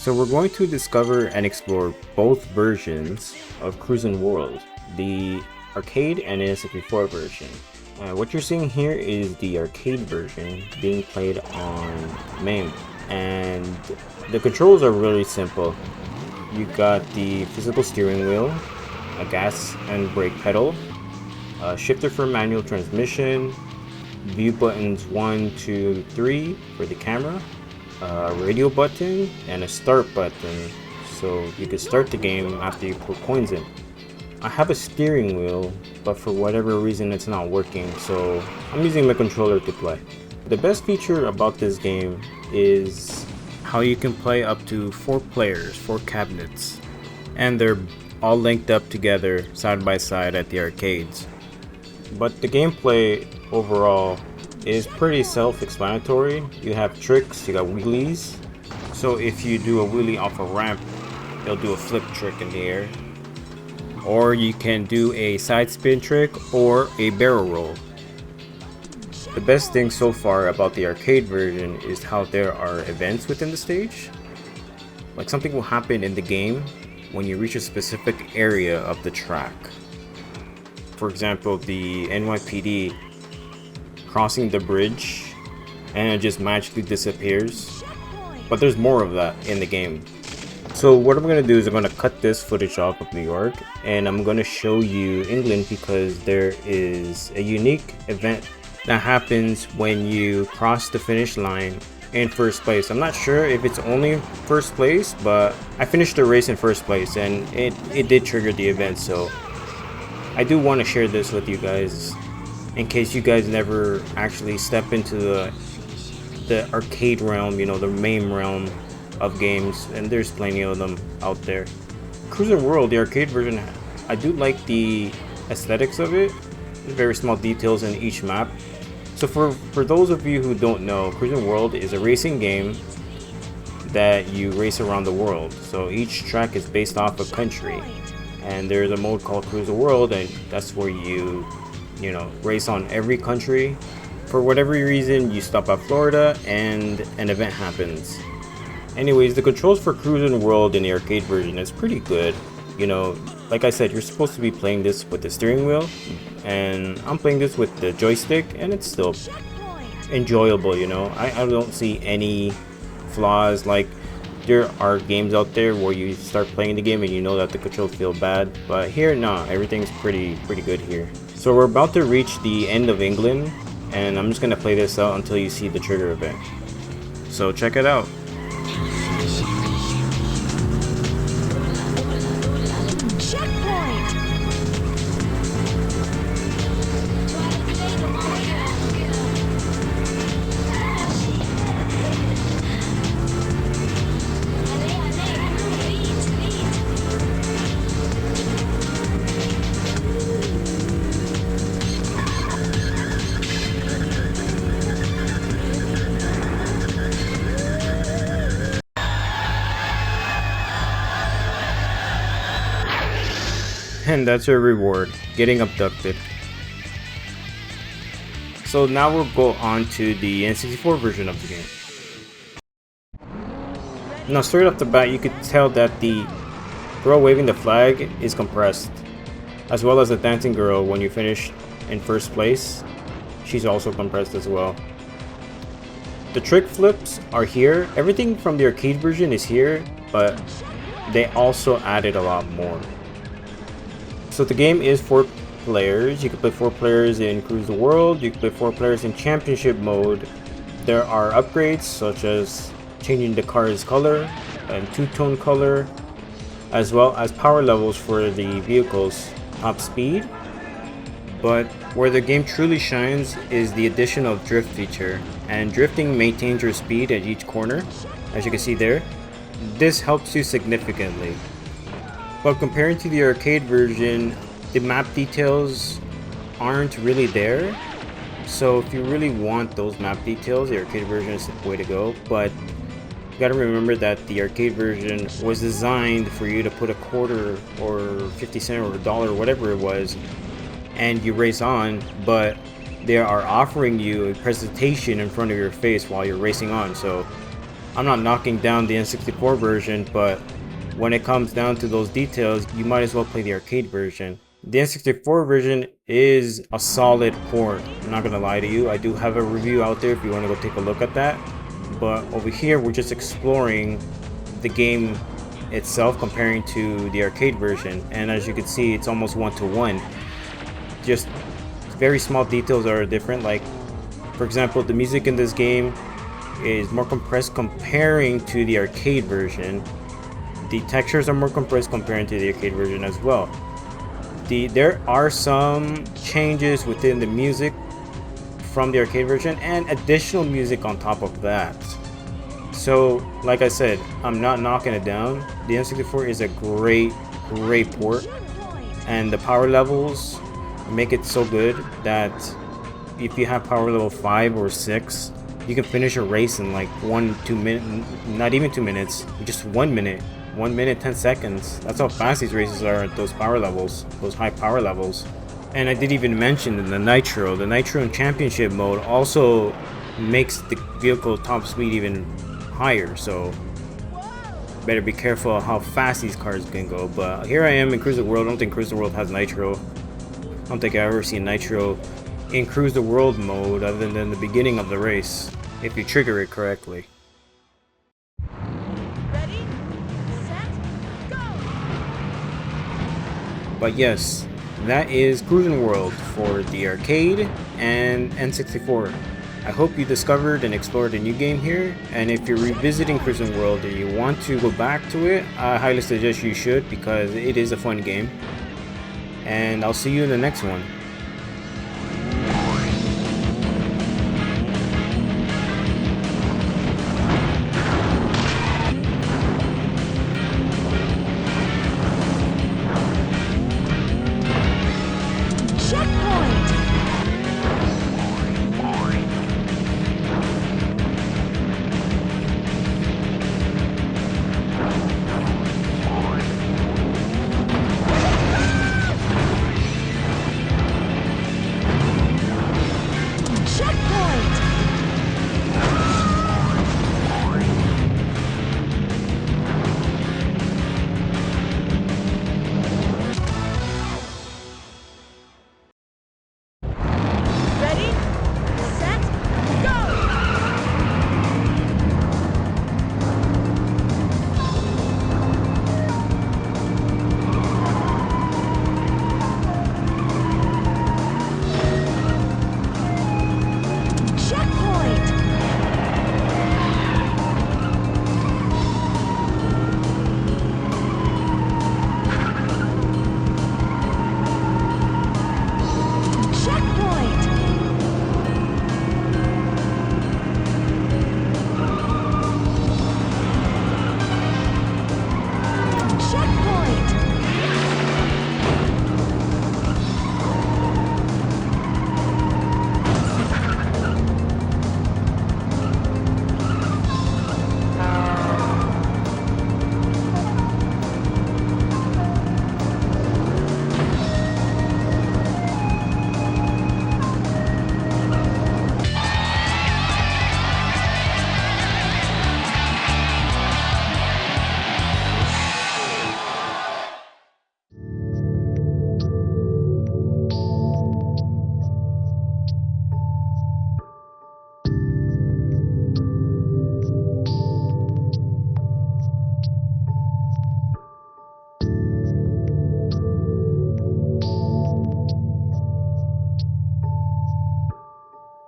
So we're going to discover and explore both versions of Cruis'n World, the arcade and N64 version. What you're seeing here is the arcade version being played on MAME, and the controls are really simple. You got the physical steering wheel, a gas and brake pedal, a shifter for manual transmission, view buttons 1, 2, 3 for the camera, a radio button, and a start button so you can start the game after you put coins in. I have a steering wheel, but for whatever reason it's not working, so I'm using my controller to play. The best feature about this game is how you can play up to 4 players, 4 cabinets, and they're all linked up together side by side at the arcades. But the gameplay overall is pretty self-explanatory. You have tricks, you got wheelies. So if you do a wheelie off a ramp, you'll do a flip trick in the air. Or you can do a side spin trick or a barrel roll. The best thing so far about the arcade version is how there are events within the stage. Like something will happen in the game when you reach a specific area of the track. For example, the NYPD crossing the bridge and it just magically disappears. But there's more of that in the game. So what I'm going to do is I'm going to cut this footage off of New York and I'm going to show you England because there is a unique event that happens when you cross the finish line in first place. I'm not sure if it's only first place, but I finished the race in first place and it did trigger the event, so I do want to share this with you guys in case you guys never actually step into the arcade realm, you know, the MAME realm of games, and there's plenty of them out there. Cruis'n World, the arcade version, I do like the aesthetics of it. There's very small details in each map. So for those of you who don't know, Cruis'n World is a racing game that you race around the world. So each track is based off a country, and there's a mode called Cruis'n World, and that's where you race on every country. For whatever reason, you stop at Florida and an event happens. Anyways, the controls for Cruis'n World in the arcade version is pretty good. You know, like I said, you're supposed to be playing this with the steering wheel, and I'm playing this with the joystick, and it's still enjoyable, you know. I don't see any flaws. Like, there are games out there where you start playing the game and you know that the controls feel bad, but here, nah, everything's pretty good here. So we're about to reach the end of England, and I'm just gonna play this out until you see the trigger event. So check it out. And that's your reward, getting abducted. So now we'll go on to the N64 version of the game. Now straight off the bat, you could tell that the girl waving the flag is compressed, as well as the dancing girl when you finish in first place. She's also compressed as well. The trick flips are here. Everything from the arcade version is here, but they also added a lot more. So the game is 4 players. You can play 4 players in Cruis'n World. You can play 4 players in Championship mode. There are upgrades such as changing the car's color and 2-tone color, as well as power levels for the vehicle's top speed. But where the game truly shines is the addition of drift feature, and drifting maintains your speed at each corner, as you can see there. This helps you significantly. But comparing to the arcade version, the map details aren't really there. So if you really want those map details, the arcade version is the way to go. But you gotta remember that the arcade version was designed for you to put a quarter or 50 cents or $1, whatever it was, and you race on, but they are offering you a presentation in front of your face while you're racing on. So I'm not knocking down the N64 version, but when it comes down to those details, you might as well play the arcade version. The N64 version is a solid port, I'm not gonna lie to you. I do have a review out there if you want to go take a look at that. But over here, we're just exploring the game itself, comparing to the arcade version. And as you can see, it's almost 1-to-1. Just very small details are different. Like, for example, the music in this game is more compressed comparing to the arcade version. The textures are more compressed comparing to the arcade version as well. There are some changes within the music from the arcade version and additional music on top of that. So like I said, I'm not knocking it down. The N64 is a great port, and the power levels make it so good that if you have power level 5 or 6, you can finish a race in like 1-2 minutes, not even 2 minutes, just 1 minute, 1 minute 10 seconds. That's how fast these races are at those power levels, those high power levels. And I didn't even mention the Nitro in Championship mode also makes the vehicle top speed even higher, so better be careful of how fast these cars can go. But here I am in Cruis'n World. I don't think Cruis'n World has Nitro. I don't think I've ever seen Nitro in Cruis'n World mode other than the beginning of the race, if you trigger it correctly. Ready, set, go! But yes, that is Cruis'n World for the arcade and N64. I hope you discovered and explored a new game here, and if you're revisiting Cruis'n World and you want to go back to it, I highly suggest you should, because it is a fun game. And I'll see you in the next one.